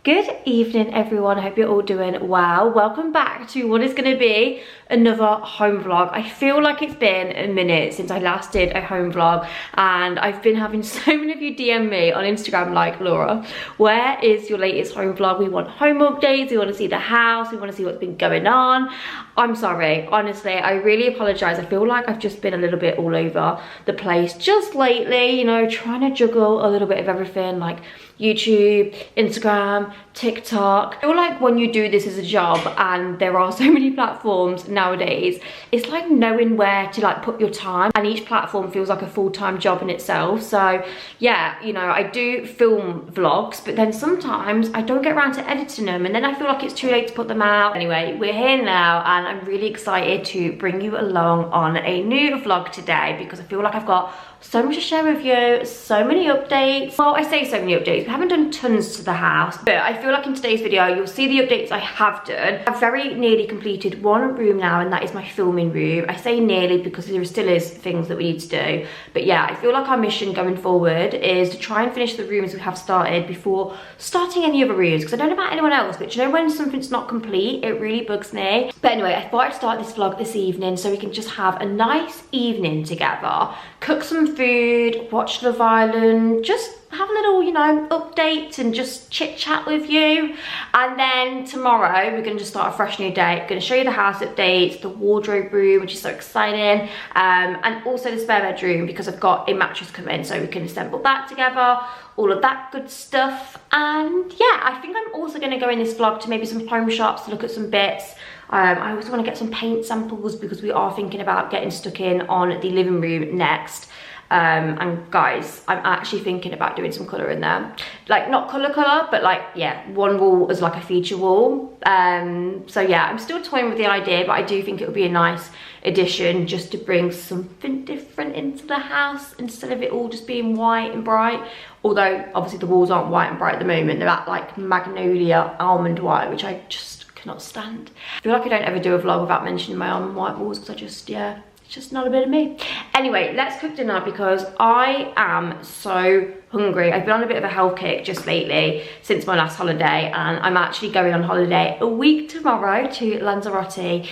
Good evening everyone, I hope you're all doing well. Welcome back to what is going to be another home vlog. I feel like it's been a minute since I last did a home vlog and I've been having so many of you DM me on Instagram like, Laura, where is your latest home vlog? We want home updates, we want to see the house, we want to see what's been going on. I'm sorry, honestly, I really apologise. I feel like I've just been a little bit all over the place just lately, you know, trying to juggle a little bit of everything like YouTube, Instagram, TikTok. I feel like when you do this as a job and there are so many platforms nowadays, it's like knowing where to like put your time, and each platform feels like a full-time job in itself. So yeah, you know, I do film vlogs, but then sometimes I don't get around to editing them and then I feel like it's too late to put them out. Anyway, we're here now and I'm really excited to bring you along on a new vlog today because I feel like I've got so much to share with you, so many updates. Well, I say so many updates, we haven't done tons to the house, but I feel like in today's video you'll see the updates I have done. I've very nearly completed one room now, and that is my filming room. I say nearly because there still is things that we need to do, but yeah, I feel like our mission going forward is to try and finish the rooms we have started before starting any other rooms, because I don't know about anyone else, but you know when something's not complete, it really bugs me. But anyway, I thought I'd start this vlog this evening so we can just have a nice evening together, cook some food, watch Love Island, just have a little, you know, update and just chit chat with you. And then tomorrow we're going to just start a fresh new day. I'm going to show you the house updates, the wardrobe room, which is so exciting, and also the spare bedroom because I've got a mattress coming, so we can assemble that together, all of that good stuff. And yeah, I think I'm also going to go in this vlog to maybe some home shops to look at some bits. I also want to get some paint samples because we are thinking about getting stuck in on the living room next. And guys, I'm actually thinking about doing some colour in there, like not colour, but like, yeah, one wall as like a feature wall. So yeah, I'm still toying with the idea, but I do think it would be a nice addition just to bring something different into the house instead of it all just being white and bright. Although obviously the walls aren't white and bright at the moment, they're at like magnolia almond white, which I just cannot stand. I feel like I don't ever do a vlog without mentioning my almond white walls because I just, yeah, it's just not a bit of me. Anyway, let's cook dinner because I am so hungry. I've been on a bit of a health kick just lately since my last holiday, and I'm actually going on holiday a week tomorrow to Lanzarote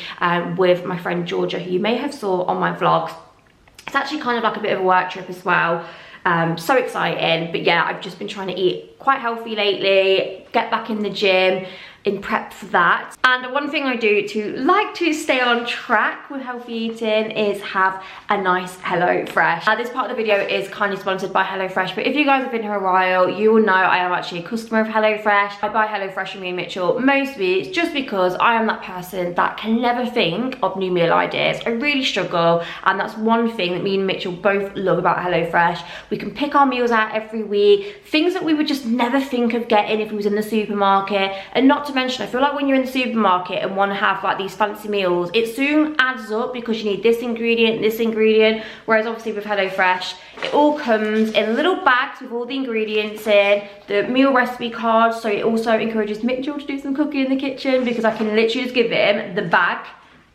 with my friend Georgia, who you may have saw on my vlogs. It's actually kind of like a bit of a work trip as well. So exciting. But yeah, I've just been trying to eat quite healthy lately, get back in the gym in prep for that. And one thing I do to like to stay on track with healthy eating is have a nice HelloFresh. This part of the video is kindly sponsored by HelloFresh, but if you guys have been here a while, you will know I am actually a customer of HelloFresh. I buy HelloFresh from me and Mitchell most weeks just because I am that person that can never think of new meal ideas. I really struggle, and that's one thing that me and Mitchell both love about HelloFresh. We can pick our meals out every week, things that we would just never think of getting if we was in the supermarket. And not to mention, I feel like when you're in the supermarket and want to have like these fancy meals, it soon adds up because you need this ingredient, whereas obviously with HelloFresh, it all comes in little bags with all the ingredients in, the meal recipe card, so it also encourages Mitchell to do some cooking in the kitchen because I can literally just give him the bag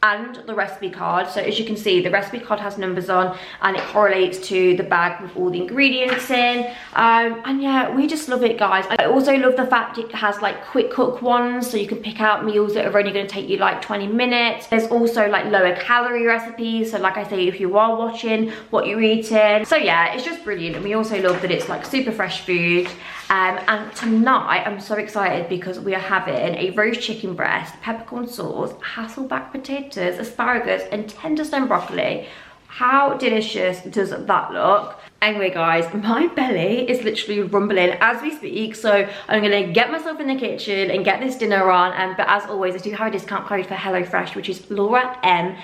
and the recipe card. So as you can see, the recipe card has numbers on and it correlates to the bag with all the ingredients in, and yeah, we just love it, guys. I also love the fact it has like quick cook ones, so you can pick out meals that are only going to take you like 20 minutes. There's also like lower calorie recipes, so like I say, if you are watching what you're eating. So yeah, it's just brilliant. And we also love that it's like super fresh food. And tonight I'm so excited because we are having a roast chicken breast, peppercorn sauce, Hasselback potatoes, asparagus and tender stem broccoli. How delicious does that look? Anyway guys, my belly is literally rumbling as we speak, so I'm gonna get myself in the kitchen and get this dinner on. But as always, I do have a discount code for HelloFresh, which is LauraMF4L.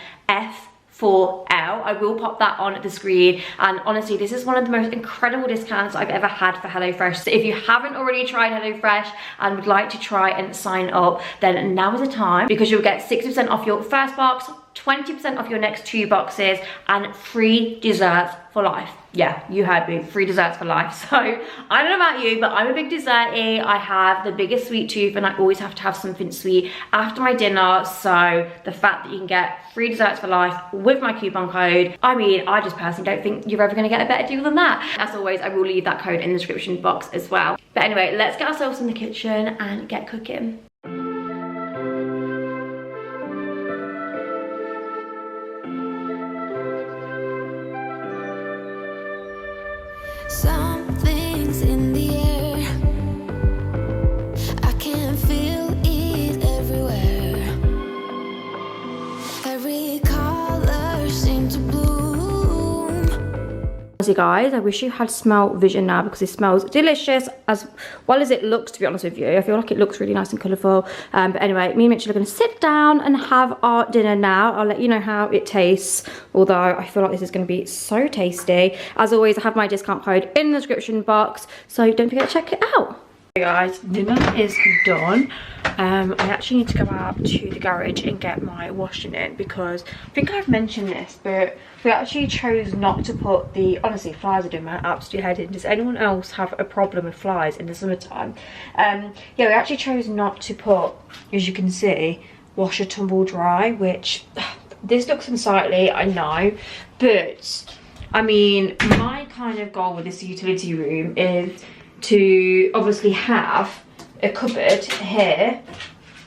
I will pop that on the screen, and honestly, this is one of the most incredible discounts I've ever had for HelloFresh. So if you haven't already tried HelloFresh and would like to try and sign up, then now is the time, because you'll get 60% off your first box 20% off your next 2 boxes, and free desserts for life. Yeah, you heard me, free desserts for life. So I don't know about you, but I'm a big desserty. I have the biggest sweet tooth and I always have to have something sweet after my dinner. So the fact that you can get free desserts for life with my coupon code, I mean, I just personally don't think you're ever gonna get a better deal than that. As always, I will leave that code in the description box as well. But anyway, let's get ourselves in the kitchen and get cooking. Something's in the air. I can feel it everywhere. Every color seems to bloom. Honestly guys, I wish you had smell vision now because it smells delicious as well as it looks, to be honest with you. I feel like it looks really nice and colourful. But anyway, me and Mitchell are going to sit down and have our dinner now. I'll let you know how it tastes, although I feel like this is going to be so tasty. As always, I have my discount code in the description box, so don't forget to check it out. Hey guys, dinner is done. I actually need to go out to the garage and get my washing in because I think I've mentioned this, but we actually chose not to put the, honestly, flies are doing my absolute head in. Does anyone else have a problem with flies in the summertime? Yeah, we actually chose not to put, as you can see, washer tumble dry, which this looks unsightly, I know, but I mean, my kind of goal with this utility room is to obviously have a cupboard here,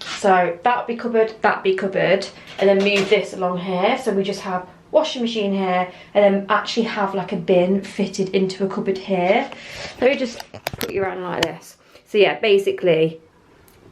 so that'd be cupboard, and then move this along here, so we just have washing machine here, and then actually have like a bin fitted into a cupboard here. Let me just put you around like this. So yeah, basically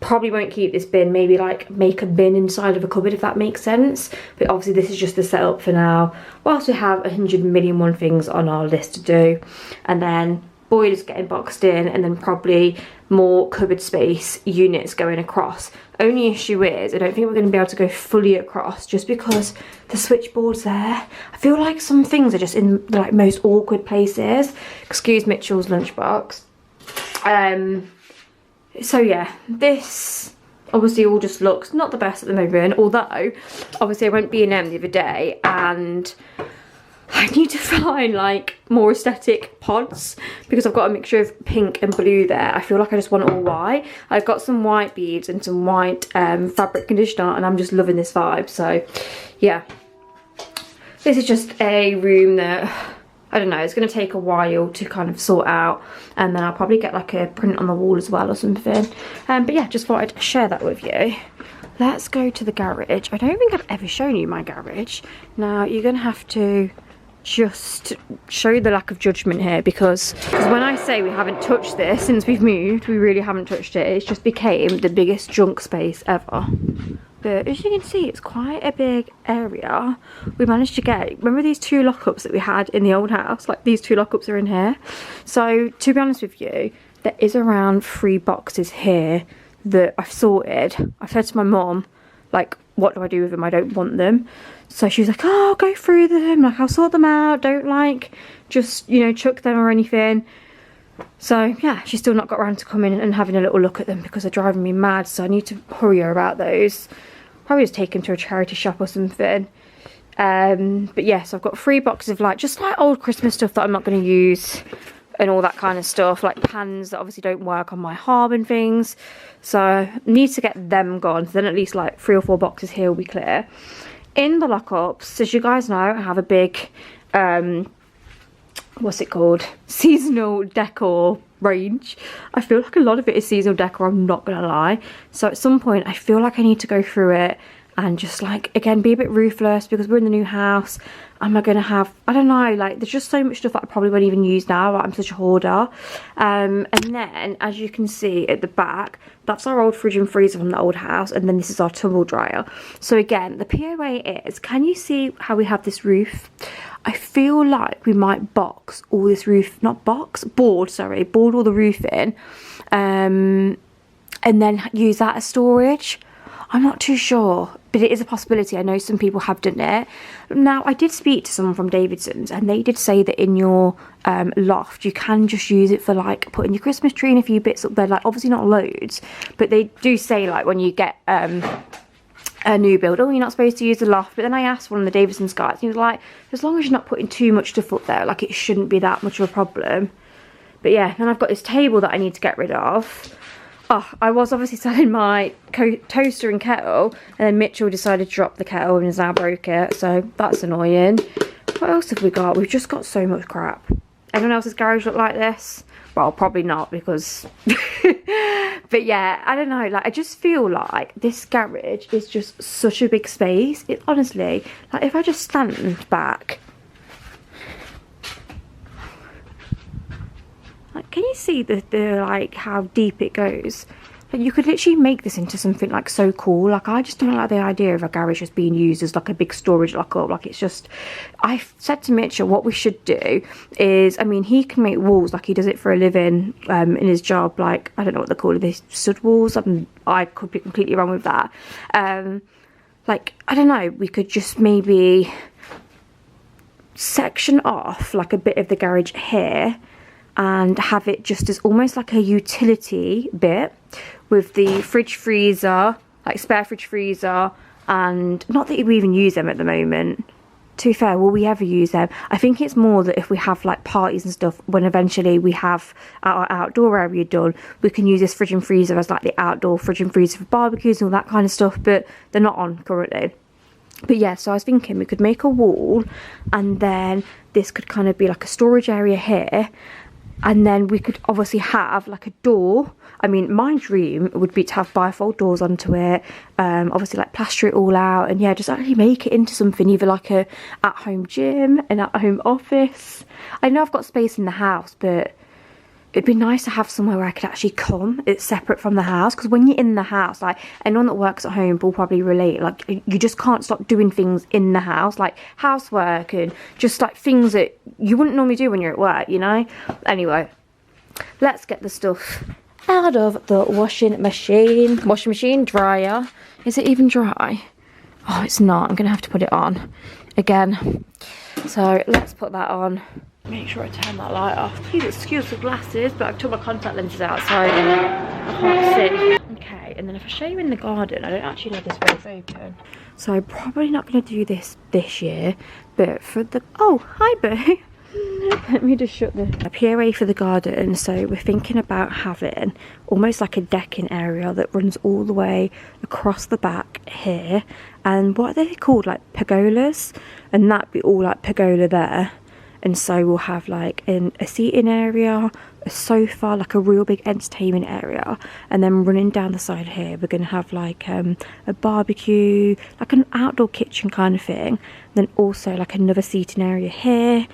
probably won't keep this bin, maybe like make a bin inside of a cupboard, if that makes sense. But obviously this is just the setup for now, whilst we have 100,000,001 things on our list to do. And then boilers getting boxed in, and then probably more cupboard space units going across. Only issue is I don't think we're going to be able to go fully across just because the switchboard's there. I feel like some things are just in the like most awkward places. Excuse Mitchell's lunchbox. So yeah, this obviously all just looks not the best at the moment, although obviously I went B&M the other day and I need to find like more aesthetic pods because I've got a mixture of pink and blue there. I feel like I just want it all white. I've got some white beads and some white fabric conditioner, and I'm just loving this vibe. So yeah, this is just a room that I don't know, it's going to take a while to kind of sort out, and then I'll probably get like a print on the wall as well or something. But yeah, just thought I'd share that with you. Let's go to the garage. I don't think I've ever shown you my garage. Now you're going to have to just show the lack of judgment here, because when I say we haven't touched this since we've moved, we really haven't touched it. It's just became the biggest junk space ever. But as you can see, it's quite a big area. We managed to get, remember these 2 lockups that we had in the old house? Like these 2 lockups are in here. So to be honest with you, there is around 3 boxes here that I've sorted. I said to my mum, like, what do I do with them? I don't want them. So she was like, oh, I'll go through them, like I'll sort them out, don't like just, you know, chuck them or anything. So yeah, she's still not got around to coming and having a little look at them because they're driving me mad, so I need to hurry her about those. Probably just take them to a charity shop or something. But yes, I've got 3 boxes of like just like old Christmas stuff that I'm not going to use and all that kind of stuff, like pans that obviously don't work on my hob and things. So I need to get them gone, so then at least like 3 or 4 boxes here will be clear. In the lockups, as you guys know, I have a big what's it called, seasonal decor range. I feel like a lot of it is seasonal decor, I'm not gonna lie. So at some point I feel like I need to go through it and just like, again, be a bit ruthless because we're in the new house. Am I gonna have, I don't know, like there's just so much stuff that I probably won't even use now. Like, I'm such a hoarder. And then as you can see at the back, that's our old fridge and freezer from the old house, and then this is our tumble dryer. So again, the POA is, can you see how we have this roof? I feel like we might box all this roof, not box, board all the roof in, and then use that as storage. I'm not too sure, but it is a possibility. I know some people have done it. Now, I did speak to someone from Davidson's, and they did say that in your loft, you can just use it for like putting your Christmas tree and a few bits up there. Like obviously not loads, but they do say like when you get a new build, oh, you're not supposed to use the loft. But then I asked one of the Davidson's guys, and he was like, as long as you're not putting too much stuff up there, like it shouldn't be that much of a problem. But yeah, then I've got this table that I need to get rid of. Oh, I was obviously selling my toaster and kettle, and then Mitchell decided to drop the kettle and has now broke it, so that's annoying. What else have we got? We've just got so much crap. Everyone else's garage look like this? Well, probably not, because but yeah, I don't know, like I just feel like this garage is just such a big space. It honestly, like if I just stand back, like can you see the like how deep it goes? Like you could literally make this into something like so cool. Like I just don't like the idea of a garage just being used as like a big storage locker. Like it's just, I said to Mitchell what we should do is, I mean, he can make walls, like he does it for a living in his job, like I don't know what they're called, these stud walls. I could be completely wrong with that. Like I don't know, we could just maybe section off like a bit of the garage here and have it just as almost like a utility bit with the fridge freezer, like spare fridge freezer, and not that we even use them at the moment. To be fair, will we ever use them? I think it's more that if we have like parties and stuff, when eventually we have our outdoor area done, we can use this fridge and freezer as like the outdoor fridge and freezer for barbecues and all that kind of stuff, but they're not on currently. But yeah, so I was thinking we could make a wall, and then this could kind of be like a storage area here, and then we could obviously have like a door. I mean, my dream would be to have bifold doors onto it, obviously like plaster it all out, and yeah, just actually make it into something, either like a at-home gym, an at-home office. I know I've got space in the house, but it'd be nice to have somewhere where I could actually come. It's separate from the house, because when you're in the house, like anyone that works at home will probably relate, like you just can't stop doing things in the house, like housework and just like things that you wouldn't normally do when you're at work, you know. Anyway, let's get the stuff out of the washing machine. Dryer. Is it even dry? Oh, it's not. I'm gonna have to put it on again, so let's put that on. Make sure I turn that light off. Please excuse the glasses, but I've took my contact lenses out, so I can't see. Okay, and then if I show you in the garden, I don't actually know this road's open, so I'm probably not going to do this year, but for the... Oh, hi Boo! Let me just shut the POA for the garden. So we're thinking about having almost like a decking area that runs all the way across the back here, and what are they called, like pergolas, and that'd be all like pergola there. And so we'll have like a seating area, a sofa, like a real big entertainment area, and then running down the side here we're going to have like a barbecue, like an outdoor kitchen kind of thing, then also like another seating area here.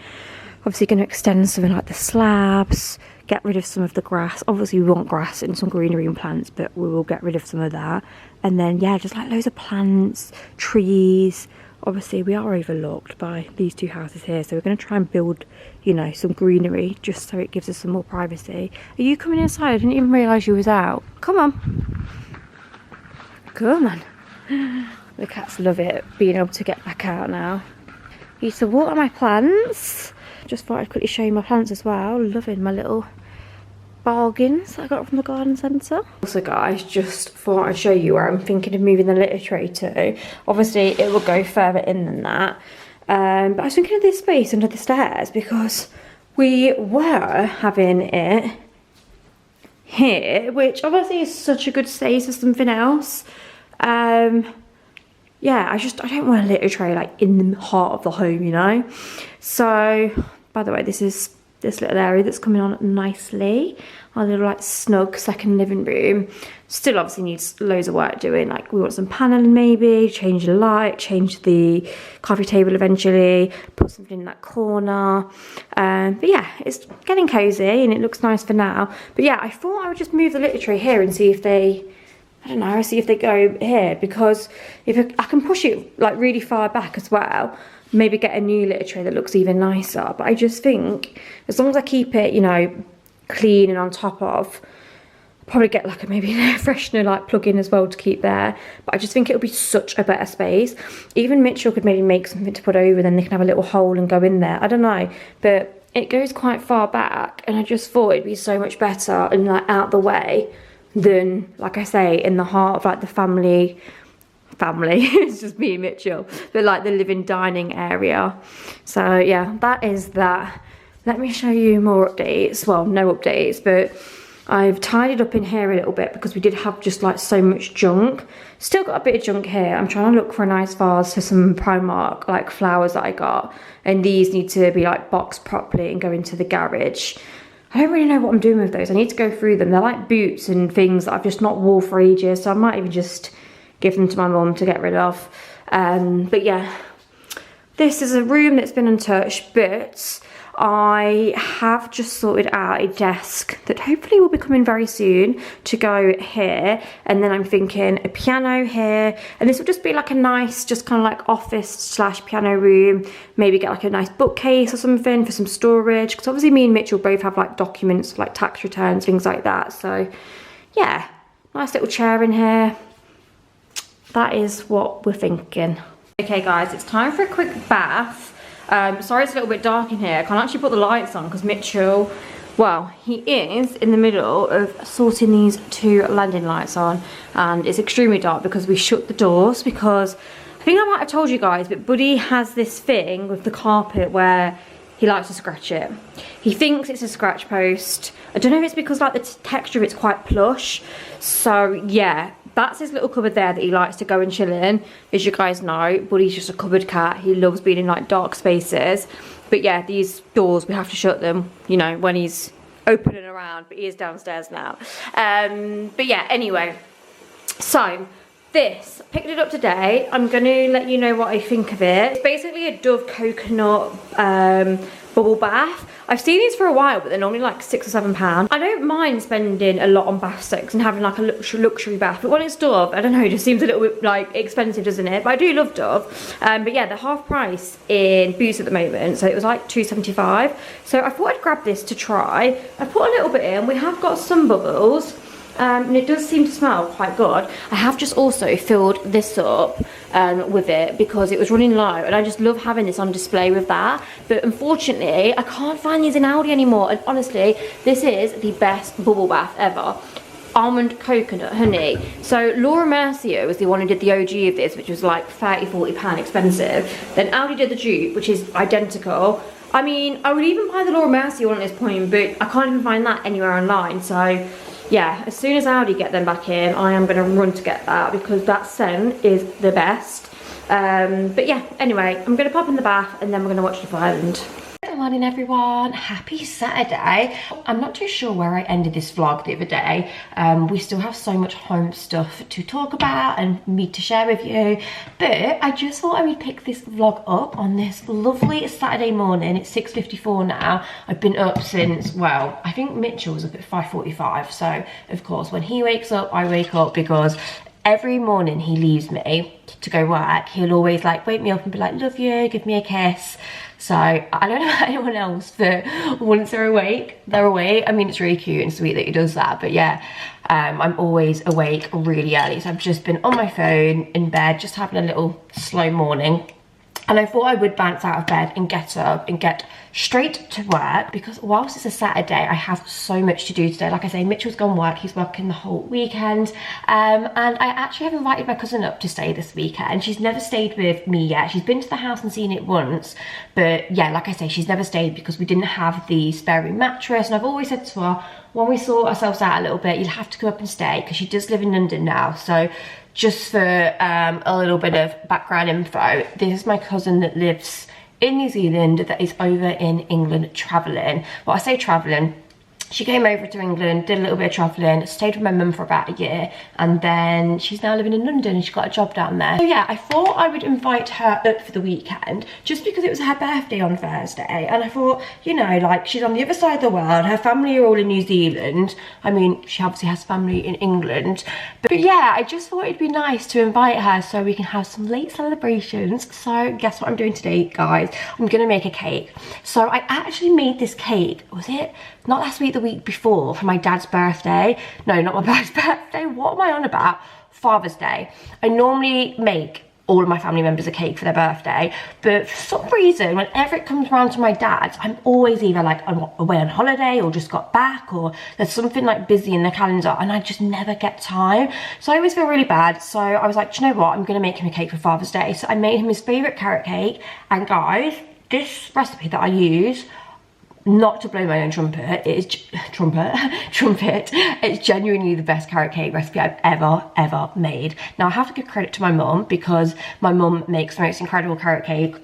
Obviously going to extend something like the slabs, get rid of some of the grass. Obviously we want grass and some greenery and plants, but we will get rid of some of that. And then yeah, just like loads of plants, trees. Obviously we are overlooked by these two houses here, so we're going to try and build, you know, some greenery just so it gives us some more privacy. Are you coming inside? I didn't even realise you was out. Come on. Come on. The cats love it, being able to get back out now. I used to water my plants. Just thought I'd quickly show you my plants as well. Loving my little bargains I got from the garden centre. Also guys, just thought I'd show you where I'm thinking of moving the litter tray to. Obviously it will go further in than that, but I was thinking of this space under the stairs, because we were having it here, which obviously is such a good space for something else. Yeah, I don't want a litter tray like in the heart of the home, you know. So by the way, this is this little area that's coming on nicely, our little like snug second living room. Still obviously needs loads of work doing, like we want some paneling, maybe change the light, change the coffee table eventually, put something in that corner. But yeah, it's getting cozy and it looks nice for now. But yeah, I thought I would just move the litter tray here and see if they, I don't know, see if they go here, because if I can push it like really far back as well, maybe get a new litter tray that looks even nicer. But I just think as long as I keep it, you know, clean and on top of, I'll probably get like maybe an air freshener like plug in as well to keep there. But I just think it'll be such a better space. Even Mitchell could maybe make something to put over, then they can have a little hole and go in there. I don't know, but it goes quite far back, and I just thought it'd be so much better and like out the way than, like I say, in the heart of like the family family. It's just me and Mitchell, but like the living dining area. So yeah, that is that. Let me show you more updates. Well, no updates, but I've tidied up in here a little bit because we did have just like so much junk. Still got a bit of junk here. I'm trying to look for a nice vase for some Primark like flowers that I got, and these need to be like boxed properly and go into the garage. I don't really know what I'm doing with those. I need to go through them. They're like boots and things that I've just not worn for ages, so I might even just give them to my mum to get rid of. But yeah, this is a room that's been untouched, but I have just sorted out a desk that hopefully will be coming very soon to go here, and then I'm thinking a piano here, and this will just be like a nice, just kind of like office / piano room. Maybe get like a nice bookcase or something for some storage, because obviously me and Mitchell both have like documents like tax returns, things like that. So yeah, nice little chair in here. That is what we're thinking. Okay guys, it's time for a quick bath. Sorry it's a little bit dark in here. I can't actually put the lights on because Mitchell, well, he is in the middle of sorting these 2 landing lights on, and it's extremely dark because we shut the doors, because I think I might have told you guys, but Buddy has this thing with the carpet where he likes to scratch it. He thinks it's a scratch post. I don't know if it's because like the texture of it's quite plush. So yeah, that's his little cupboard there that he likes to go and chill in. As you guys know, Buddy's just a cupboard cat. He loves being in like dark spaces. But yeah, these doors, we have to shut them, you know, when he's opening around, but he is downstairs now. But yeah, anyway, so this, picked it up today. I'm gonna let you know what I think of it. It's basically a Dove coconut bubble bath. I've seen these for a while, but they're normally like £6 or £7. I don't mind spending a lot on bath soaks and having like a luxury bath, but when it's Dove, I don't know, it just seems a little bit like expensive, doesn't it? But I do love Dove. But yeah, they're half price in Boots at the moment, so it was like £2.75. So I thought I'd grab this to try. I put a little bit in. We have got some bubbles. And it does seem to smell quite good. I have just also filled this up with it because it was running low, and I just love having this on display with that. But unfortunately, I can't find these in Aldi anymore, and honestly, this is the best bubble bath ever. Almond coconut honey. So Laura Mercier was the one who did the OG of this, which was like £30–40 expensive. Then Aldi did the dupe, which is identical. I mean, I would even buy the Laura Mercier one at this point, but I can't even find that anywhere online. So yeah, as soon as Aldi get them back in, I am going to run to get that, because that scent is the best. But yeah, anyway, I'm going to pop in the bath and then we're going to watch Love Island. Good morning everyone, happy Saturday. I'm not too sure where I ended this vlog the other day. We still have so much home stuff to talk about and me to share with you, but I just thought I would pick this vlog up on this lovely Saturday morning. It's 6:54 now. I've been up since, well, I think Mitchell was up at 5:45, so of course when he wakes up I wake up, because every morning he leaves me to go work, he'll always like wake me up and be like, love you, give me a kiss. So I don't know about anyone else, but once they're awake, they're awake. I mean, it's really cute and sweet that he does that, but yeah, I'm always awake really early. So I've just been on my phone in bed, just having a little slow morning. And I thought I would bounce out of bed and get up and get straight to work, because whilst it's a Saturday, I have so much to do today. Like I say, Mitchell's gone work, he's working the whole weekend. And I actually have invited my cousin up to stay this weekend. She's never stayed with me yet. She's been to the house and seen it once. But yeah, like I say, she's never stayed because we didn't have the spare room mattress. And I've always said to her, when we sort ourselves out a little bit, you'll have to come up and stay, because she does live in London now. So just for a little bit of background info, this is my cousin that lives in New Zealand that is over in England travelling. Well, I say travelling, she came over to England, did a little bit of travelling, stayed with my mum for about a year, and then she's now living in London and she got a job down there. So yeah, I thought I would invite her up for the weekend, just because it was her birthday on Thursday, and I thought, you know, like, she's on the other side of the world, her family are all in New Zealand. I mean, she obviously has family in England, but yeah, I just thought it'd be nice to invite her so we can have some late celebrations. So guess what I'm doing today, guys? I'm gonna make a cake. So I actually made this cake, was it not last week, the week before, for my dad's birthday? No, not my dad's birthday, what am I on about? Father's Day. I normally make all of my family members a cake for their birthday. But for some reason, whenever it comes around to my dad's, I'm always either like away on holiday or just got back, or there's something like busy in the calendar and I just never get time. So I always feel really bad. So I was like, do you know what? I'm gonna make him a cake for Father's Day. So I made him his favorite carrot cake. And guys, this recipe that I use, not to blow my own trumpet, it is trumpet. It's genuinely the best carrot cake recipe I've ever made. Now I have to give credit to my mum, because my mum makes the most incredible carrot cake,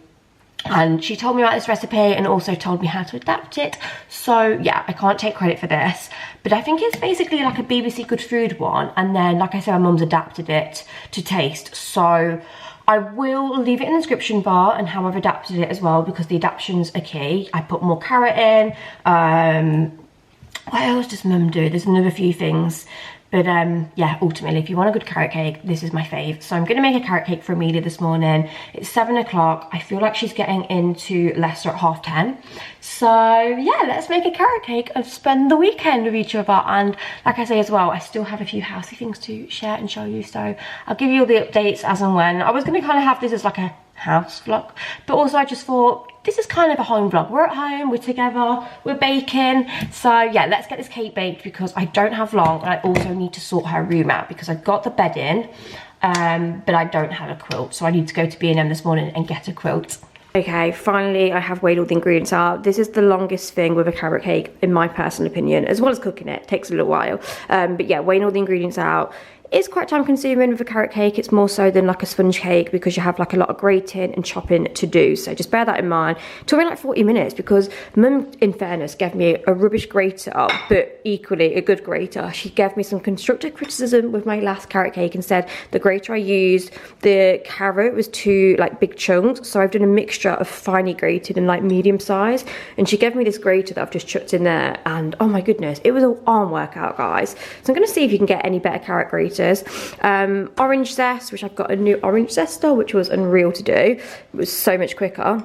and she told me about this recipe and also told me how to adapt it. So yeah, I can't take credit for this, but I think it's basically like a BBC Good Food one, and then like I said, my mum's adapted it to taste. So I will leave it in the description bar and how I've adapted it as well, because the adaptions are key. I put more carrot in. What else does mum do? There's another few things. But yeah, ultimately, if you want a good carrot cake, this is my fave. So I'm going to make a carrot cake for Amelia this morning. It's 7 o'clock. I feel like she's getting into Leicester at 10:30. So yeah, let's make a carrot cake and spend the weekend with each other. And like I say as well, I still have a few housey things to share and show you. So I'll give you all the updates as and when. I was going to kind of have this as like a house vlog, but also I just thought this is kind of a home vlog. We're at home, we're together, we're baking. So yeah, let's get this cake baked, because I don't have long, and I also need to sort her room out because I've got the bed in, but I don't have a quilt. So I need to go to B&M this morning and get a quilt. Okay, finally I have weighed all the ingredients out. This is the longest thing with a carrot cake, in my personal opinion, as well as cooking it. It takes a little while. But yeah, weighing all the ingredients out. It's quite time consuming with a carrot cake. It's more so than like a sponge cake, because you have like a lot of grating and chopping to do. So just bear that in mind. It took me like 40 minutes because mum, in fairness, gave me a rubbish grater, but equally a good grater. She gave me some constructive criticism with my last carrot cake and said the grater I used, the carrot was too like big chunks. So I've done a mixture of finely grated and like medium size. And she gave me this grater that I've just chucked in there. And oh my goodness, it was an arm workout, guys. So I'm going to see if you can get any better carrot graters. Orange zest, which I've got a new orange zester, which was unreal to do. It was so much quicker,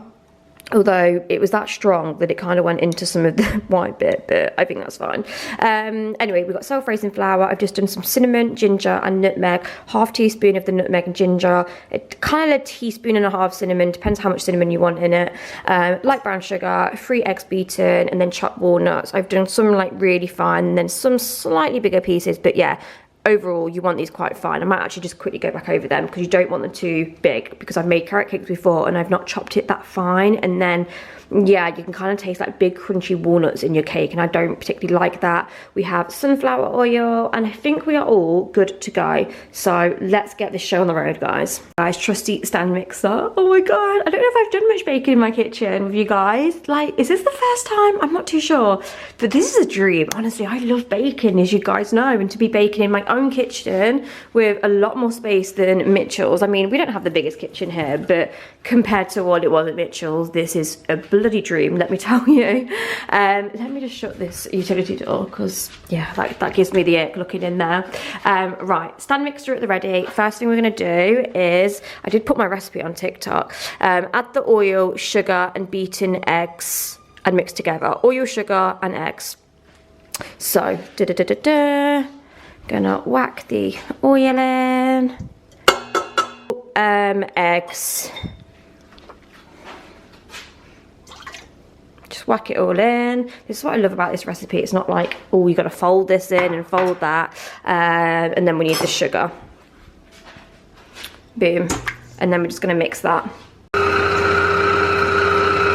although it was that strong that it kind of went into some of the white bit, but I think that's fine. Anyway, we've got self-raising flour. I've just done some cinnamon, ginger and nutmeg, half teaspoon of the nutmeg and ginger, kind of a teaspoon and a half cinnamon, depends how much cinnamon you want in it, light brown sugar, 3 eggs beaten, and then chopped walnuts. I've done some like really fine and then some slightly bigger pieces, but yeah, overall you want these quite fine. I might actually just quickly go back over them because you don't want them too big, because I've made carrot cakes before and I've not chopped it that fine, and then yeah, you can kind of taste like big crunchy walnuts in your cake, and I don't particularly like that. We have sunflower oil, and I think we are all good to go. So let's get this show on the road, guys. Trusty stand mixer. Oh my god, I don't know if I've done much baking in my kitchen with you guys. Like, is this the first time? I'm not too sure, but this is a dream. Honestly, I love baking, as you guys know, and to be baking in my own kitchen with a lot more space than Mitchell's. I mean, we don't have the biggest kitchen here, but compared to what it was at Mitchell's, this is a bloody dream, let me tell you. Let me just shut this utility door, because yeah, that gives me the ick looking in there. Right, stand mixer at the ready. First thing we're going to do is, I did put my recipe on TikTok, add the oil, sugar and beaten eggs and mix together. Oil, sugar and eggs. So gonna whack the oil in, eggs, just whack it all in. This is what I love about this recipe. It's not like, oh, you got to fold this in and fold that, and then we need the sugar. Boom. And then we're just going to mix that.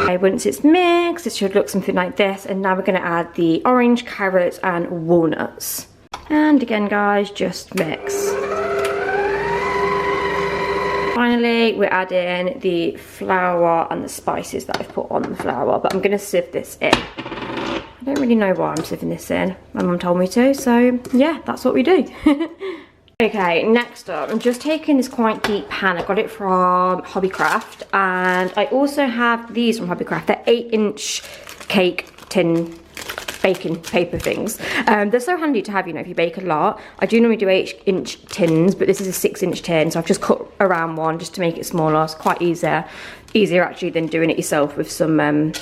Okay, once it's mixed, it should look something like this. And now we're going to add the orange, carrots and walnuts. And again, guys, just mix. Finally, we're adding the flour and the spices that I've put on the flour, but I'm going to sieve this in. I don't really know why I'm sieving this in. My mum told me to, so yeah, that's what we do. Okay, next up, I'm just taking this quite deep pan. I got it from Hobbycraft, and I also have these from Hobbycraft. They're 8-inch cake tin baking paper things. They're so handy to have, you know, if you bake a lot. I do normally do 8-inch tins, but this is a 6-inch tin, so I've just cut around one just to make it smaller. It's quite easier actually than doing it yourself with some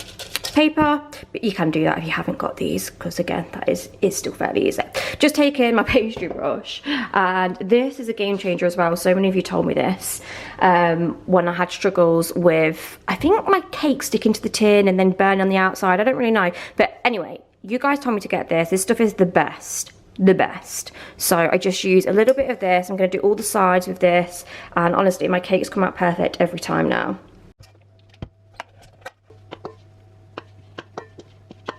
paper, but you can do that if you haven't got these, because again, that is still fairly easy. Just taking my pastry brush, and this is a game changer as well. So many of you told me this when I had struggles with, I think, my cake sticking to the tin and then burning on the outside. I don't really know, but anyway, you guys told me to get this. This stuff is the best. So I just use a little bit of this. I'm going to do all the sides with this, and honestly, my cakes come out perfect every time now.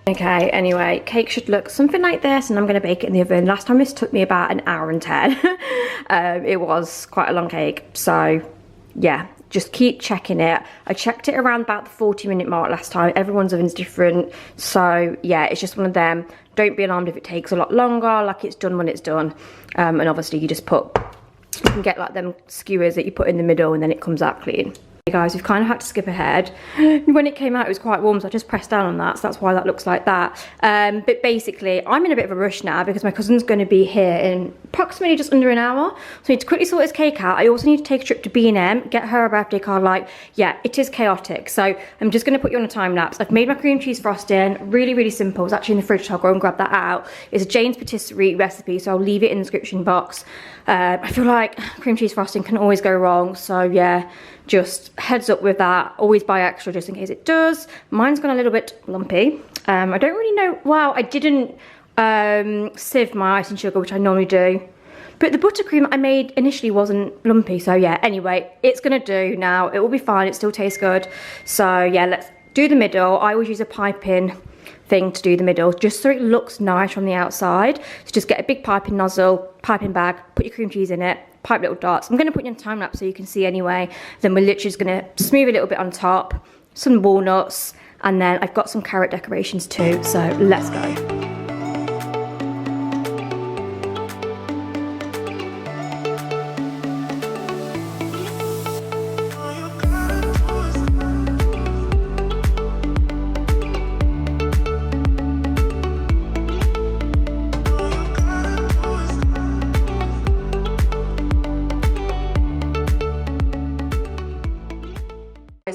Okay, anyway, cake should look something like this, and I'm going to bake it in the oven. Last time this took me about 1 hour and 10. It was quite a long cake, so yeah, just keep checking it. I checked it around about the 40-minute mark last time. Everyone's oven's different, so yeah, it's just one of them. Don't be alarmed if it takes a lot longer, like it's done when it's done. And obviously you can get like them skewers that you put in the middle and then it comes out clean. Guys, we've kind of had to skip ahead. When it came out, it was quite warm, so I just pressed down on that, so that's why that looks like that. But basically, I'm in a bit of a rush now because my cousin's going to be here in approximately just under 1 hour, so I need to quickly sort his cake out. I also need to take a trip to B&M, get her a birthday card. Like, yeah, it is chaotic, so I'm just going to put you on a time lapse. I've made my cream cheese frosting, really simple. It's actually in the fridge, so I'll go and grab that out. It's a Jane's patisserie recipe, so I'll leave it in the description box. I feel like cream cheese frosting can always go wrong, so yeah, just heads up with that. Always buy extra just in case it does. Mine's gone a little bit lumpy. I don't really know. Wow, I didn't sieve my icing sugar, which I normally do. But the buttercream I made initially wasn't lumpy, so yeah, anyway, it's gonna do now. It will be fine, it still tastes good. So yeah, let's do the middle. I always use a piping thing to do the middle, just so it looks nice from the outside. So just get a big piping nozzle, piping bag, put your cream cheese in it, pipe little dots. I'm going to put you on time lapse so you can see anyway. Then we're literally just going to smooth a little bit on top, some walnuts, and then I've got some carrot decorations too, so let's go.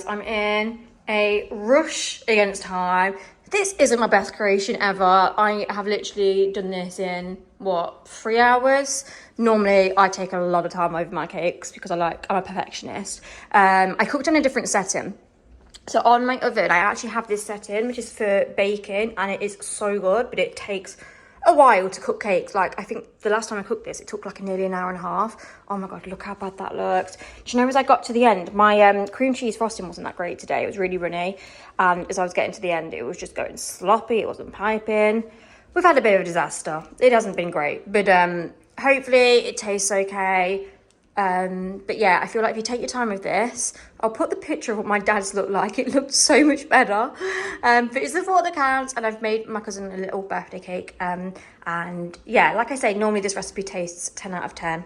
I'm in a rush against time. This isn't my best creation ever. I have literally done this in, what, 3 hours? Normally, I take a lot of time over my cakes because I'm a perfectionist. I cooked on a different setting. So on my oven, I actually have this setting, which is for baking, and it is so good, but it takes a while to cook cakes. Like, I think the last time I cooked this, it took like nearly 1 hour and a half. Oh my god, look how bad that looked. Do you know, as I got to the end, my cream cheese frosting wasn't that great today. It was really runny, and as I was getting to the end, it was just going sloppy. It wasn't piping. We've had a bit of a disaster. It hasn't been great, but hopefully it tastes okay. But yeah, I feel like if you take your time with this, I'll put the picture of what my dad's looked like. It looked so much better. But it's the thought that counts, and I've made my cousin a little birthday cake. And yeah, like I say, normally this recipe tastes 10 out of 10,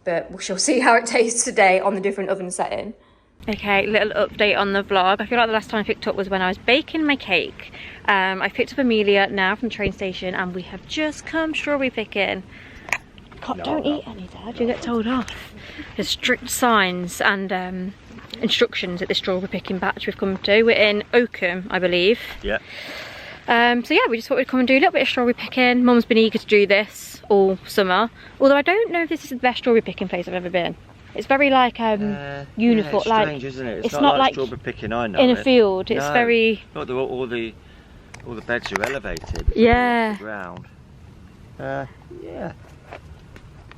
but we shall see how it tastes today on the different oven setting. Okay, little update on the vlog. I feel like the last time I picked up was when I was baking my cake. I picked up Amelia now from the train station, and we have just come strawberry picking. God, don't eat any, Dad, you get told off. There's strict signs and instructions at the strawberry picking batch we've come to. We're in Oakham, I believe. Yeah. So yeah, we just thought we'd come and do a little bit of strawberry picking. Mum's been eager to do this all summer. Although I don't know if this is the best strawberry picking place I've ever been. It's very like uniform. Yeah, it's like strange, isn't it? It's not like strawberry picking I know in a field. It's very. Not all the beds are elevated. Yeah. The ground. Yeah.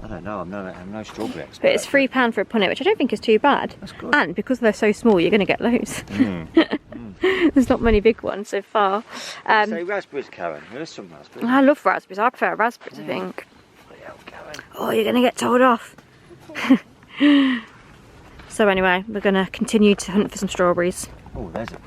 I don't know. I'm no strawberry expert. But it's £3 for a punnet, which I don't think is too bad. That's good. And because they're so small, you're going to get loads. There's not many big ones so far. Say raspberries, Karen. There's some raspberries. I love raspberries. I prefer raspberries, I think. Oh, you're going to get told off. So anyway, we're going to continue to hunt for some strawberries. Oh, there's a...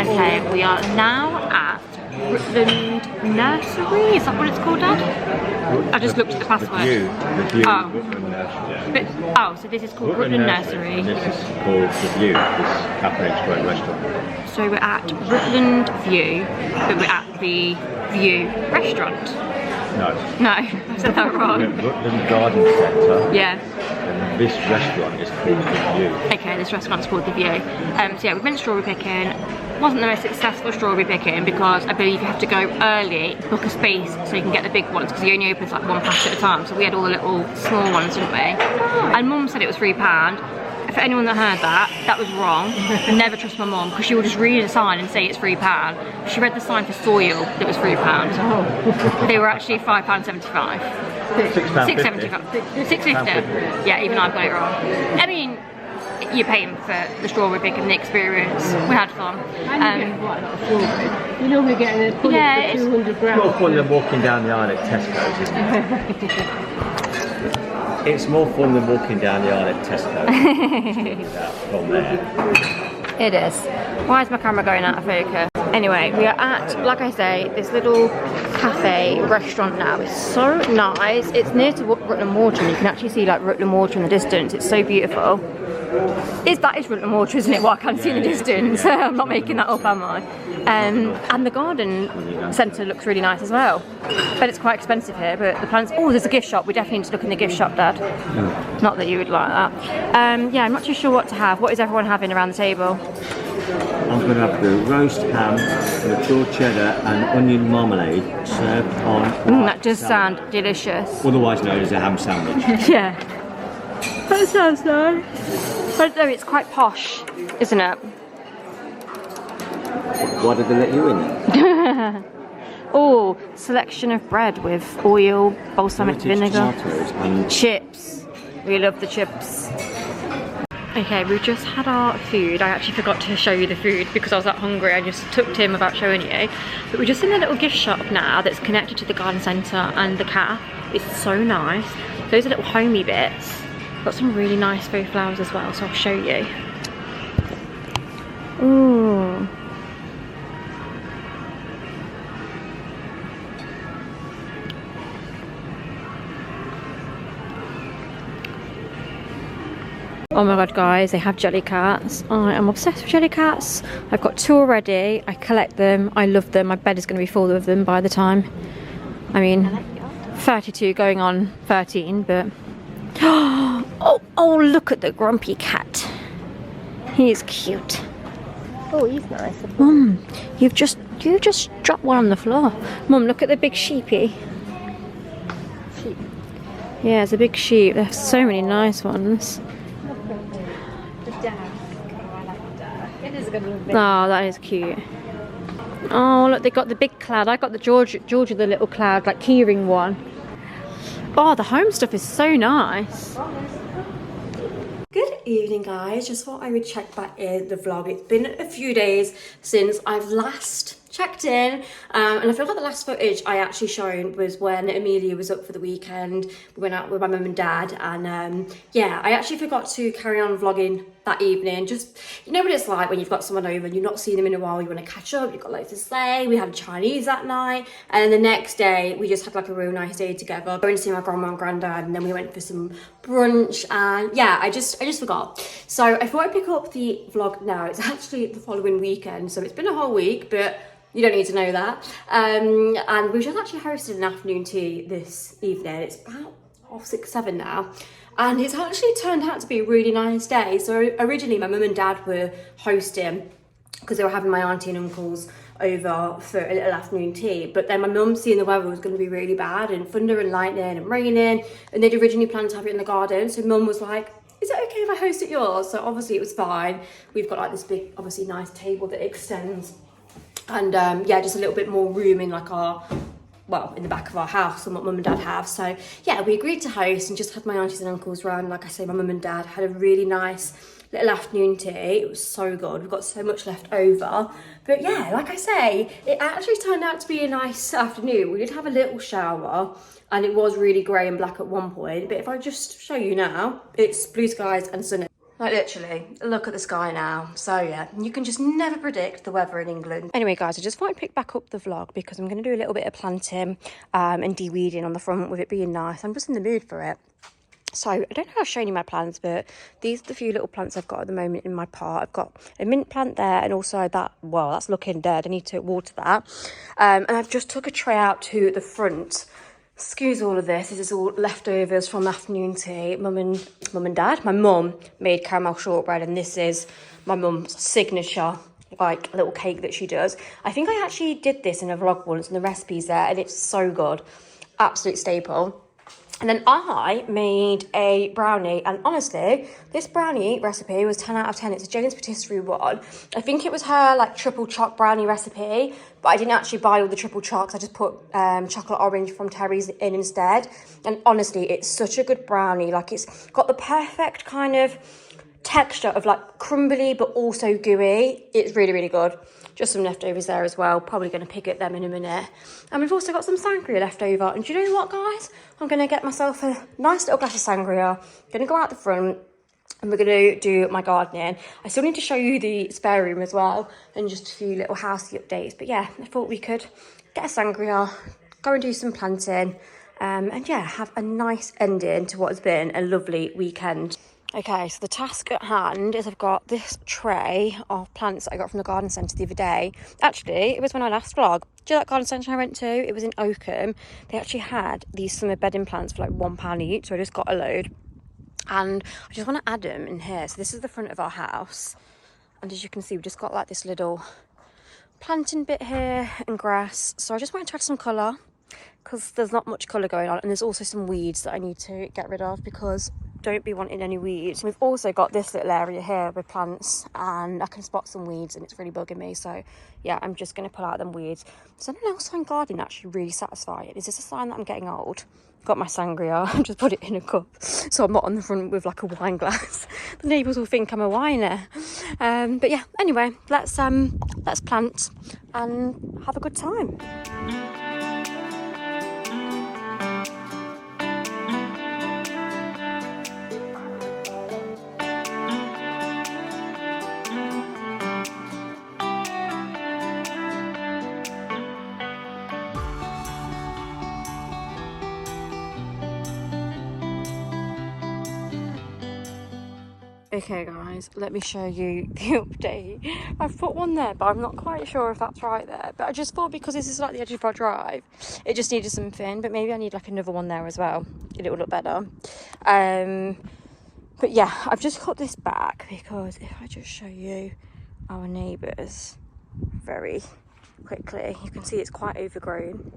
Okay, we are now at Rutland Nursery. Is that what it's called, Dad? I just looked at the password. The view, Oh. Rutland Nursery. But, oh, so this is called Rutland Nursery. And this is called The View, this cafe stroke restaurant. So we're at Rutland View, but we're at the View restaurant. No. No, I said that We're wrong. at Rutland Garden Centre. Yeah. And this restaurant is called The View. Okay, this restaurant's called The View. So yeah, we've been strawberry picking. Wasn't the most successful strawberry picking because I believe you have to go early, book a space so you can get the big ones because he only opens like one pack at a time. So we had all the little small ones, didn't we? And Mum said it was £3. For anyone that heard that, that was wrong. Never trust my mum because she will just read a sign and say it's £3. She read the sign for soil that was £3. They were actually £5.75. £6.50. £6.50. Yeah, even I've got it wrong. I mean, you're paying for the strawberry picking and the experience. We had fun. You normally get a pull Yeah, for 200 grams. More fun than walking down the aisle at Tesco's, isn't it? It's more fun than walking down the aisle at Tesco's. From there. It is. Why is my camera going out of focus? Anyway, we are at, like I say, this little cafe restaurant now. It's so nice. It's near to Rutland Water and you can actually see like Rutland Water in the distance. It's so beautiful. That is Rutland Water, isn't it? What I can see in the distance. I'm not making that up, am I? And the garden centre looks really nice as well. But it's quite expensive here, but the plants... Oh, there's a gift shop. We definitely need to look in the gift shop, Dad. Not that you would like that. Yeah, I'm not too sure what to have. What is everyone having around the table? I'm going to have the roast ham, the pure cheddar and onion marmalade served on... That does sound delicious. Otherwise known as a ham sandwich. Yeah. That sounds nice. But no, it's quite posh, isn't it? Why did they let you in then? Oh, selection of bread with oil, balsamic vinegar, Tomatoes and chips. We love the chips. Okay, we just had our food. I actually forgot to show you the food because I was that hungry. I just took Tim without showing you. But we're just in a little gift shop now that's connected to the garden centre and the cafe. It's so nice. Those are little homey bits. Got some really nice faux flowers as well, so I'll show you. Ooh. Oh my god, guys, they have jelly cats. I am obsessed with jelly cats. I've got 2 already. I collect them. I love them. My bed is going to be full of them by the time. I mean, 32 going on 13, but... Oh, look at the grumpy cat. He is cute. Oh, he's nice. Mum, you just dropped one on the floor. Mum, look at the big sheepy. Sheep. Yeah, it's a big sheep. There's so many nice ones. The dad. Oh, I like the dad. It is a good little bit. Oh, that is cute. Oh, look, they got the big cloud. I got the Georgia the little cloud, like keyring one. Oh, the home stuff is so nice. Good evening, guys. Just thought I would check back in the vlog. It's been a few days since I've last checked in, and I feel like the last footage I actually shown was when Amelia was up for the weekend. We went out with my mum and dad, and yeah, I actually forgot to carry on vlogging that evening. Just, you know what it's like when you've got someone over and you've not seen them in a while, you want to catch up, you've got loads to say. We had Chinese that night, and the next day we just had like a real nice day together, going to see my grandma and granddad, and then we went for some brunch, and yeah, I just forgot. So I thought I'd pick up the vlog now. It's actually the following weekend, so it's been a whole week, but you don't need to know that. And we just actually hosted an afternoon tea this evening. It's about 6, 7 now. And it's actually turned out to be a really nice day. So originally my mum and dad were hosting because they were having my auntie and uncles over for a little afternoon tea. But then my mum, seeing the weather was going to be really bad and thunder and lightning and raining, and they'd originally planned to have it in the garden. So mum was like, is it okay if I host at yours? So obviously it was fine. We've got like this big, obviously nice table that extends. And yeah, just a little bit more room in like our, well, in the back of our house than what mum and dad have. So yeah, we agreed to host and just had my aunties and uncles round. Like I say, my mum and dad had a really nice little afternoon tea. It was so good. We've got so much left over. But yeah, like I say, it actually turned out to be a nice afternoon. We did have a little shower and it was really grey and black at one point. But if I just show you now, it's blue skies and sunny. Like literally, look at the sky now. So yeah, you can just never predict the weather in England. Anyway guys, I just thought I'd pick back up the vlog because I'm going to do a little bit of planting and de-weeding on the front with it being nice. I'm just in the mood for it. So I don't know if I've shown you my plants, but these are the few little plants I've got at the moment in my pot. I've got a mint plant there and also that, well, that's looking dead. I need to water that. And I've just took a tray out to the front. Excuse all of this. This is all leftovers from afternoon tea. Mum and Dad. My mum made caramel shortbread and this is my mum's signature like little cake that she does. I think I actually did this in a vlog once and the recipe's there and it's so good. Absolute staple. And then I made a brownie, and honestly, this brownie recipe was 10 out of 10. It's a Jane's Patisserie one. I think it was her like triple choc brownie recipe, but I didn't actually buy all the triple chocs. I just put chocolate orange from Terry's in instead. And honestly, it's such a good brownie. Like it's got the perfect kind of texture of like crumbly, but also gooey. It's really, really good. Just some leftovers there as well. Probably going to pick at them in a minute. And we've also got some sangria left over. And do you know what, guys? I'm going to get myself a nice little glass of sangria. Going to go out the front and we're going to do my gardening. I still need to show you the spare room as well and just a few little housey updates. But yeah, I thought we could get a sangria, go and do some planting, and yeah, have a nice ending to what has been a lovely weekend. Okay, so the task at hand is I've got this tray of plants that I got from the garden centre the other day. Actually, it was when I last vlogged. Do you know that garden centre I went to? It was in Oakham. They actually had these summer bedding plants for like £1 each, so I just got a load. And I just want to add them in here. So this is the front of our house. And as you can see, we've just got like this little planting bit here and grass. So I just wanted to add some colour because there's not much colour going on. And there's also some weeds that I need to get rid of because don't be wanting any weeds. We've also got this little area here with plants and I can spot some weeds and it's really bugging me. So yeah, I'm just going to pull out them weeds. Does anyone else find gardening actually really satisfying? Is this a sign that I'm getting old? Got my sangria, just put it in a cup so I'm not on the front with like a wine glass. The neighbours will think I'm a whiner. But yeah, anyway, let's plant and have a good time. Okay guys, let me show you the update. I've put one there, but I'm not quite sure if that's right there. But I just thought because this is like the edge of our drive, it just needed something. But maybe I need like another one there as well. It will look better. But yeah, I've just cut this back because if I just show you our neighbours very quickly, you can see it's quite overgrown.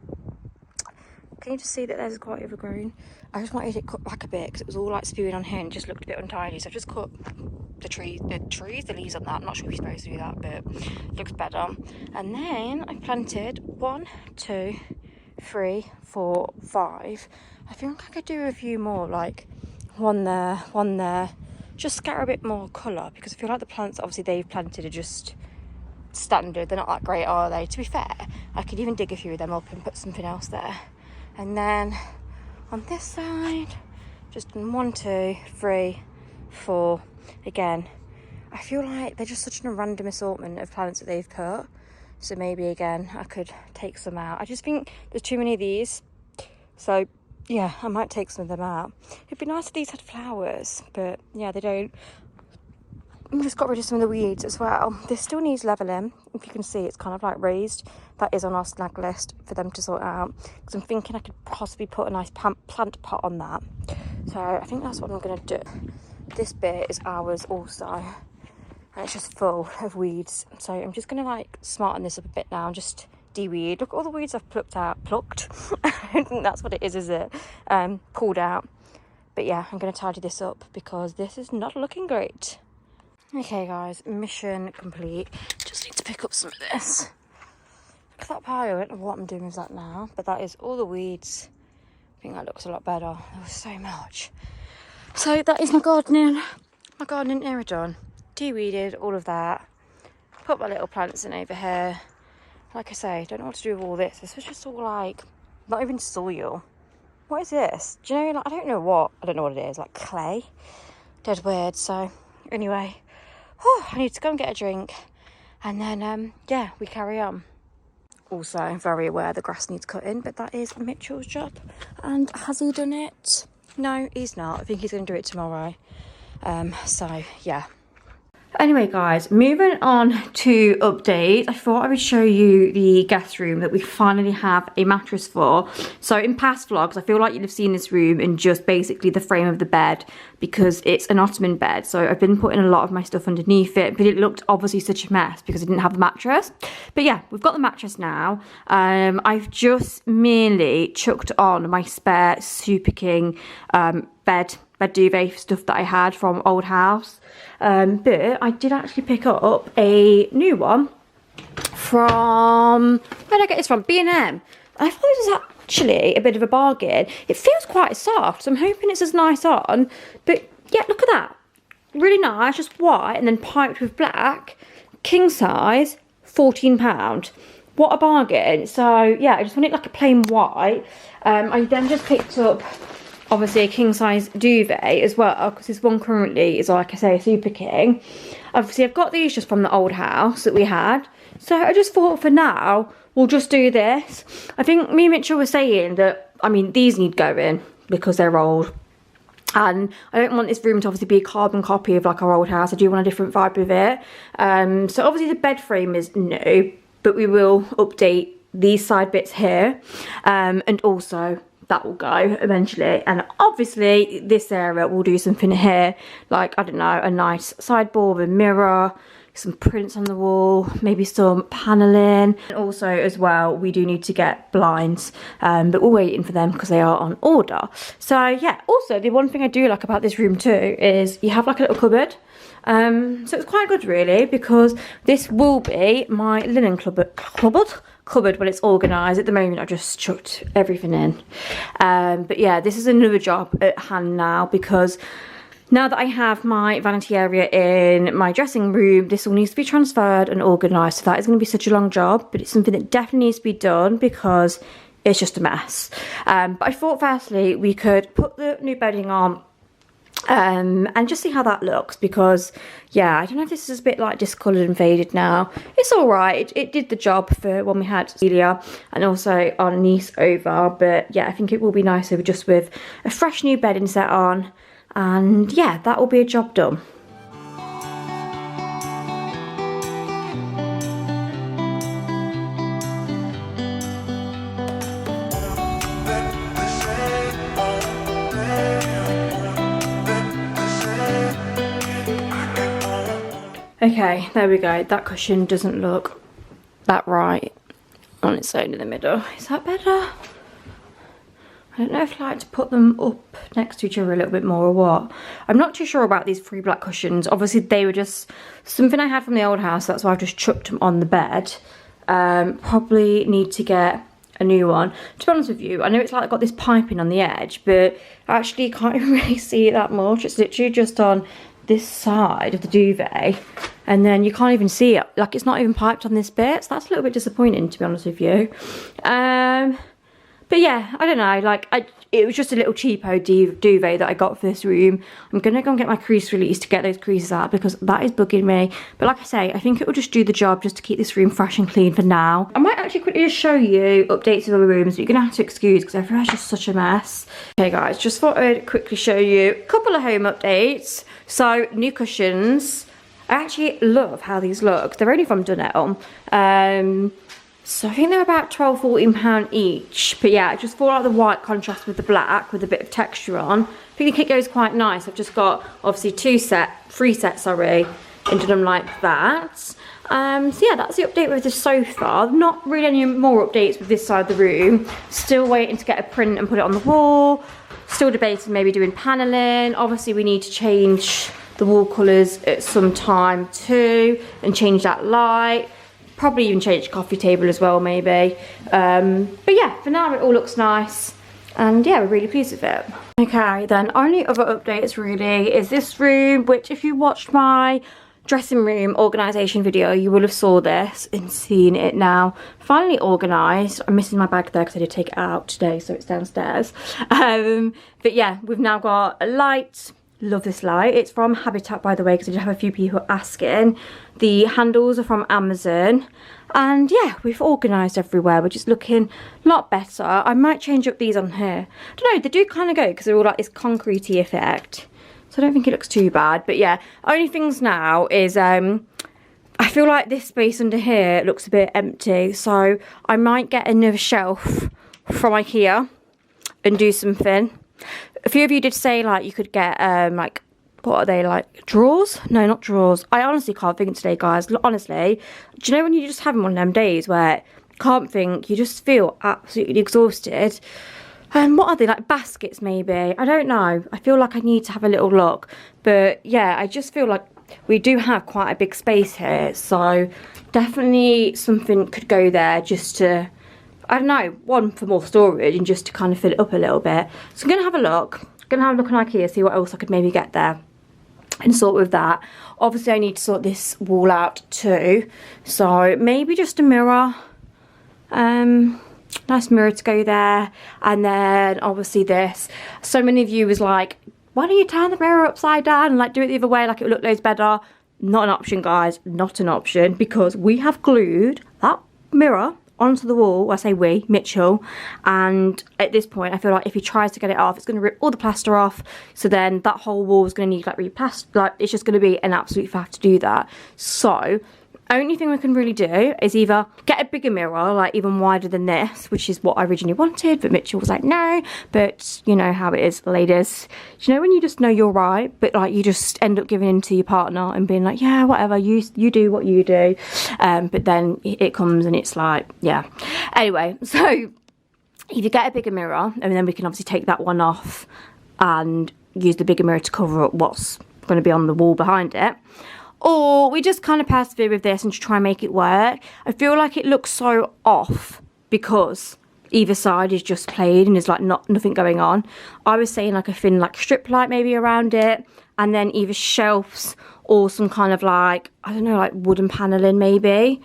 Can you just see that there's quite overgrown? I just wanted it cut back a bit because it was all like spewing on here and just looked a bit untidy. So I've just cut the leaves on that. I'm not sure if you're supposed to do that, but it looks better. And then I planted 1, 2, 3, 4, 5. I think I could do a few more, like one there. Just scatter a bit more colour because I feel like the plants obviously they've planted are just standard. They're not that great, are they? To be fair, I could even dig a few of them up and put something else there. And then on this side, just 1, 2, 3, 4. Again, I feel like they're just such a random assortment of plants that they've put. So maybe again, I could take some out. I just think there's too many of these. So yeah, I might take some of them out. It'd be nice if these had flowers, but yeah, they don't. I just got rid of some of the weeds as well. This still needs levelling. If you can see, it's kind of like raised. That is on our snag list for them to sort out. Because I'm thinking I could possibly put a nice plant pot on that. So I think that's what I'm going to do. This bit is ours also. And it's just full of weeds. So I'm just going to like smarten this up a bit now and just de-weed. Look at all the weeds I've plucked. I don't think that's what it is it? Pulled out. But yeah, I'm going to tidy this up because this is not looking great. Okay guys, mission complete. Just need to pick up some of this. Look at that pile. I don't know what I'm doing with that now, but that is all the weeds. I think that looks a lot better. There was so much. So that is my gardening area done. De-weeded, all of that. Put my little plants in over here. Like I say, don't know what to do with all this. This was just all like, not even soil. What is this? Do you know, like, I don't know what it is, like clay. Dead weird, so Anyway, I need to go and get a drink, and then yeah, we carry on. Also, I'm very aware the grass needs cutting, but that is Mitchell's job. And has he done it? No, he's not. I think he's going to do it tomorrow. So yeah. Anyway guys, moving on to updates, I thought I would show you the guest room that we finally have a mattress for. So in past vlogs, I feel like you'd have seen this room in just basically the frame of the bed, because it's an Ottoman bed. So I've been putting a lot of my stuff underneath it, but it looked obviously such a mess because I didn't have the mattress. But yeah, we've got the mattress now. I've just merely chucked on my spare Super King bed duvet stuff that I had from old house, but I did actually pick up a new one from, where did I get this from? B&M. I thought it was actually a bit of a bargain. It feels quite soft, so I'm hoping it's as nice on, but yeah, look at that, really nice, just white and then piped with black, king size, £14. What a bargain. So yeah, I just want it like a plain white. I then just picked up obviously a king size duvet as well, because this one currently is, like I say, a Super King. Obviously I've got these just from the old house that we had, so I just thought for now we'll just do this. I think me and Mitchell were saying that, I mean, these need going because they're old, and I don't want this room to obviously be a carbon copy of like our old house. I do want a different vibe with it. So obviously the bed frame is new, but we will update these side bits here, and also that will go eventually. And obviously this area will do something here, like, I don't know, a nice sideboard, a mirror, some prints on the wall, maybe some paneling. And also as well, we do need to get blinds, but we're waiting for them because they are on order. So yeah, also the one thing I do like about this room too is you have like a little cupboard. So it's quite good really, because this will be my linen cupboard when it's organised. At the moment I just chucked everything in, but yeah, this is another job at hand now, because now that I have my vanity area in my dressing room, this all needs to be transferred and organised. So that is going to be such a long job, but it's something that definitely needs to be done because it's just a mess. But I thought firstly we could put the new bedding on and just see how that looks, because yeah, I don't know if this is a bit like discoloured and faded now. It's all right, it did the job for when we had Celia and also our niece over, but yeah, I think it will be nicer just with a fresh new bedding set on, and yeah, that will be a job done. Okay, there we go. That cushion doesn't look that right on its own in the middle. Is that better? I don't know if I like to put them up next to each other a little bit more or what. I'm not too sure about these 3 black cushions. Obviously they were just something I had from the old house, that's why I've just chucked them on the bed. Probably need to get a new one. To be honest with you, I know it's like got this piping on the edge, but actually you can't even really see it that much. It's literally just on this side of the duvet, and then you can't even see it, like it's not even piped on this bit, so that's a little bit disappointing, to be honest with you. But yeah, I don't know, like it was just a little cheapo duvet that I got for this room. I'm gonna go and get my crease release to get those creases out, because that is bugging me. But like I say, I think it will just do the job just to keep this room fresh and clean for now. I might actually quickly just show you updates of other rooms, but you're gonna have to excuse because everywhere's just such a mess. Okay guys, just thought I'd quickly show you a couple of home updates. So new cushions. I actually love how these look. They're only from Dunelm. So I think they're about £12–14 each. But yeah, I just thought like the white contrast with the black with a bit of texture on. I think the kit goes quite nice. I've just got obviously 3 sets, sorry, in Dunelm like that. So yeah, that's the update with the sofa. Not really any more updates with this side of the room. Still waiting to get a print and put it on the wall. Still debating maybe doing paneling. Obviously we need to change the wall colours at some time too, and change that light. Probably even change the coffee table as well, maybe. But yeah, for now it all looks nice, and yeah, we're really pleased with it. Okay, then only other updates really is this room, which if you watched my dressing room organisation video, you will have saw this and seen it now. Finally organised. I'm missing my bag there because I did take it out today, so it's downstairs. But yeah, we've now got a light, Love this light. It's from Habitat, by the way, because I did have a few people asking. The handles are from Amazon. And yeah, we've organised everywhere. We're just looking a lot better. I might change up these on here. I don't know, they do kind of go because they're all like this concrete-y effect. So I don't think it looks too bad. But yeah, only things now is I feel like this space under here looks a bit empty. So I might get another shelf from IKEA and do something. A few of you did say like you could get like, what are they, like drawers? No, not drawers. I honestly can't think today, guys. Honestly, do you know when you just having one of them days where you can't think, you just feel absolutely exhausted? What are they, like baskets maybe? I don't know. I feel like I need to have a little look. But yeah, I just feel like we do have quite a big space here. So definitely something could go there just to, I don't know, one for more storage and just to kind of fill it up a little bit. So I'm going to have a look. I'm going to have a look on IKEA, see what else I could maybe get there and sort with that. Obviously I need to sort this wall out too. So maybe just a mirror. Nice mirror to go there. And then obviously this. So many of you was like, why don't you turn the mirror upside down and like do it the other way, like it would look loads better. Not an option, guys. Not an option, because we have glued that mirror onto the wall. I say we, Mitchell, and at this point I feel like if he tries to get it off, it's going to rip all the plaster off, so then that whole wall is going to need like replaster, like it's just going to be an absolute faff to do that. So only thing we can really do is either get a bigger mirror, like even wider than this, which is what I originally wanted, but Mitchell was like no. But you know how it is, ladies. Do you know when you just know you're right, but like you just end up giving in to your partner and being like, yeah, whatever, you do what you do, but then it comes and it's like, yeah. Anyway, so either get a bigger mirror and then we can obviously take that one off and use the bigger mirror to cover up what's going to be on the wall behind it, or we just kind of persevere with this and try and make it work. I feel like it looks so off because either side is just plain and there's like nothing going on. I was saying like a thin like strip light maybe around it, and then either shelves or some kind of like, I don't know, like wooden paneling maybe,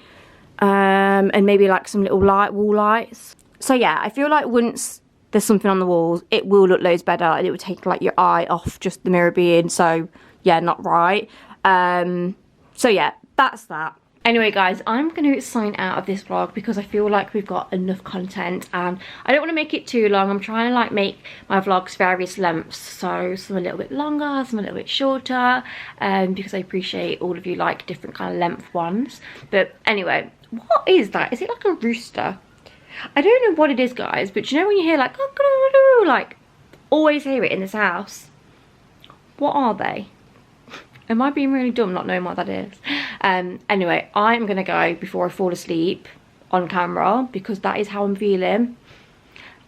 and maybe like some little wall lights. So yeah, I feel like once there's something on the walls, it will look loads better and it will take like your eye off just the mirror being so, yeah, not right. So yeah, that's that. Anyway guys, I'm going to sign out of this vlog because I feel like we've got enough content and I don't want to make it too long. I'm trying to like make my vlogs various lengths, so some a little bit longer, some a little bit shorter, because I appreciate all of you like different kind of length ones. But anyway, what is that? Is it like a rooster? I don't know what it is, guys, but you know when you hear like, like always hear it in this house. What are they? Am I being really dumb not knowing what that is? Anyway, I'm going to go before I fall asleep on camera because that is how I'm feeling.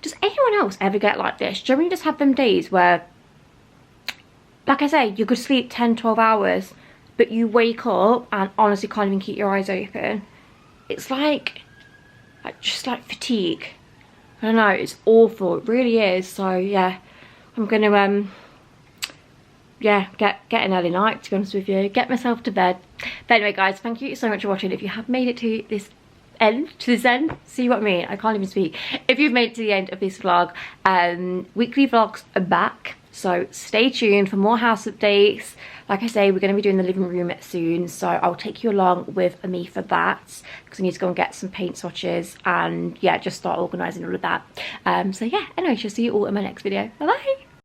Does anyone else ever get like this? Do you really just have them days where, like I say, you could sleep 10-12 hours, but you wake up and honestly can't even keep your eyes open? It's like just like fatigue. I don't know, it's awful. It really is. So yeah, I'm going to yeah, get an early night, to be honest with you, get myself to bed. But anyway guys, thank you so much for watching. If you have made it to this end, see what I mean, I can't even speak. If you've made it to the end of this vlog, weekly vlogs are back, so stay tuned for more house updates. Like I say, we're going to be doing the living room soon, so I'll take you along with me for that because I need to go and get some paint swatches and yeah, just start organising all of that. So yeah, anyway, she'll see you all in my next video. Bye bye.